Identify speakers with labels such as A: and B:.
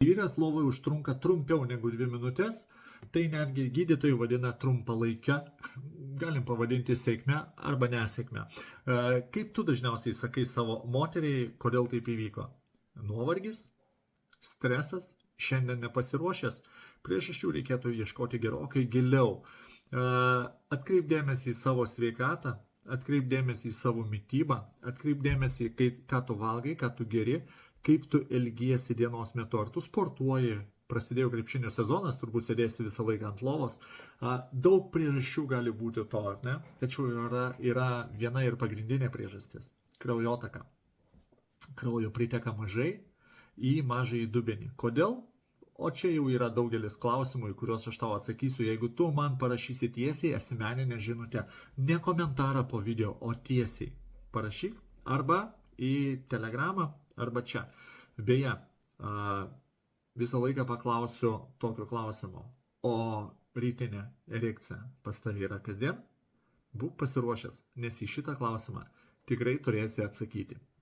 A: Vyras lovoje užtrunka trumpiau negu 2 minutės, tai netgi gydytojai vadina trumpalaikę, galim pavadinti sėkmę arba nesėkmę. Kaip tu dažniausiai sakai savo moteriai, kodėl taip įvyko? Nuovargis, stresas, šiandien nepasiruošęs, priežasčių reikėtų ieškoti gerokai giliau. Atkreip dėmesį į savo sveikatą, atkreip dėmesį į savo mitybą, atkreip dėmesį, ką tu valgai, ką tu geri, kaip tu elgiesi dienos metu, ar tu sportuoji, prasidėjo krepšinio sezonas, turbūt sėdėsi visą laiką ant lovos. Daug priežasčių gali būti to, ar ne? Tačiau yra viena ir pagrindinė priežastis - kraujotaka. Kraujo priteka mažai į mažąjį dubenį. Kodėl? O čia jau yra daugelis klausimų, į kuriuos aš tau atsakysiu, jeigu tu man parašysi tiesiai asmeninę žinutę. Ne komentarą po video, o tiesiai. Parašyk arba į Telegramą, arba čia. Beje, visą laiką paklausiu tokio klausimo. O rytinė erekcija pas tavį yra kasdien? Būk pasiruošęs, nes į šitą klausimą tikrai turėsi atsakyti.